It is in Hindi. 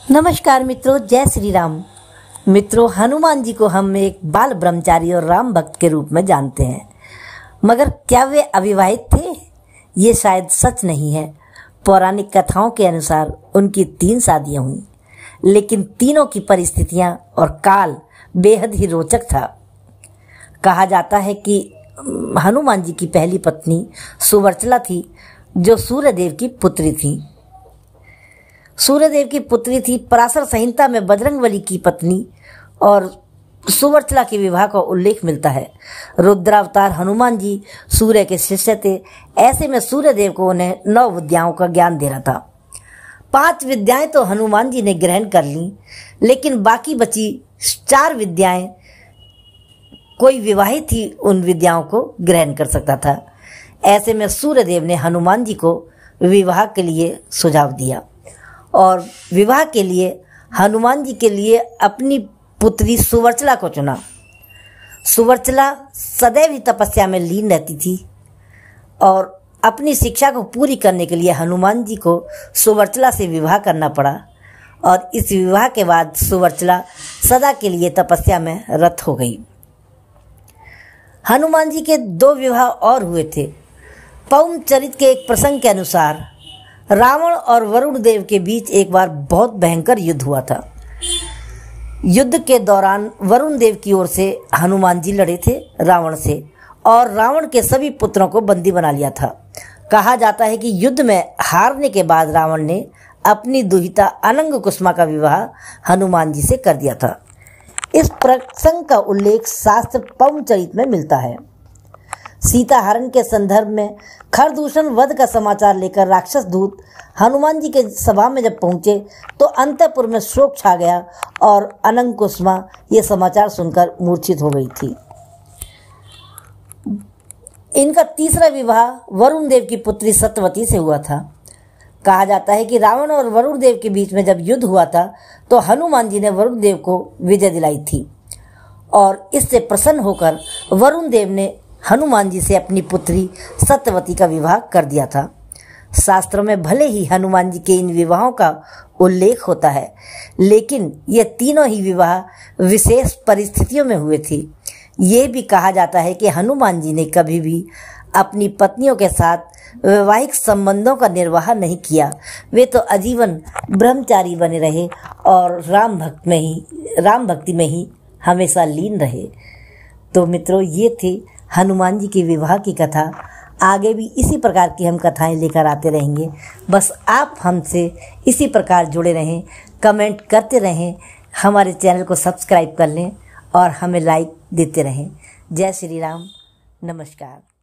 नमस्कार मित्रों, जय श्री राम। मित्रों, हनुमान जी को हम एक बाल ब्रह्मचारी और राम भक्त के रूप में जानते हैं, मगर क्या वे अविवाहित थे? ये शायद सच नहीं है। पौराणिक कथाओं के अनुसार उनकी 3 शादियां हुई, लेकिन तीनों की परिस्थितियां और काल बेहद ही रोचक था। कहा जाता है कि हनुमान जी की पहली पत्नी सुवर्चला थी, जो सूर्यदेव की पुत्री थी। सूर्यदेव की पुत्री थी। पराशर संहिता में बजरंगबली की पत्नी और सुवर्चला के विवाह का उल्लेख मिलता है। रुद्रावतार हनुमान जी सूर्य के शिष्य थे। ऐसे में सूर्यदेव को उन्हें 9 विद्याओं का ज्ञान देना था। 5 विद्याएं तो हनुमान जी ने ग्रहण कर ली, लेकिन बाकी बची 4 विद्याएं कोई विवाहित ही उन विद्याओं को ग्रहण कर सकता था। ऐसे में सूर्यदेव ने हनुमान जी को विवाह के लिए सुझाव दिया और विवाह के लिए हनुमान जी के लिए अपनी पुत्री सुवर्चला को चुना। सुवर्चला सदैव ही तपस्या में लीन रहती थी और अपनी शिक्षा को पूरी करने के लिए हनुमान जी को सुवर्चला से विवाह करना पड़ा और इस विवाह के बाद सुवर्चला सदा के लिए तपस्या में रत हो गई। हनुमान जी के 2 विवाह और हुए थे। पौम चरित के एक प्रसंग के अनुसार रावण और वरुण देव के बीच एक बार बहुत भयंकर युद्ध हुआ था। युद्ध के दौरान वरुण देव की ओर से हनुमान जी लड़े थे रावण से और रावण के सभी पुत्रों को बंदी बना लिया था। कहा जाता है कि युद्ध में हारने के बाद रावण ने अपनी दुहिता अनंग कुसुमा का विवाह हनुमान जी से कर दिया था। इस प्रसंग का उल्लेख शास्त्र पौम चरित में मिलता है। सीता हरण के संदर्भ में खरदूषण वध का समाचार लेकर राक्षस दूत हनुमान जी के सभा में जब पहुंचे तो अंतःपुर में शोक छा गया और अनंग कुसुमा ये समाचार सुनकर मूर्छित हो गई थी। इनका तीसरा विवाह वरुण देव की पुत्री सत्यवती से हुआ था। कहा जाता है कि रावण और वरुण देव के बीच में जब युद्ध हुआ था तो हनुमान जी ने वरुण देव को विजय दिलाई थी और इससे प्रसन्न होकर वरुण देव ने हनुमान जी से अपनी पुत्री सत्यवती का विवाह कर दिया था। शास्त्रों में भले ही हनुमान जी के इन विवाहों का उल्लेख होता है, लेकिन ये तीनों ही विवाह विशेष परिस्थितियों में हुए थे। ये भी कहा जाता है कि हनुमान जी ने कभी भी अपनी पत्नियों के साथ वैवाहिक संबंधों का निर्वाह नहीं किया। वे तो आजीवन ब्रह्मचारी बने रहे और राम भक्ति में ही हमेशा लीन रहे। तो मित्रों, ये थे हनुमान जी के विवाह की कथा। आगे भी इसी प्रकार की हम कथाएं लेकर आते रहेंगे। बस आप हमसे इसी प्रकार जुड़े रहें, कमेंट करते रहें, हमारे चैनल को सब्सक्राइब कर लें और हमें लाइक देते रहें। जय श्री राम। नमस्कार।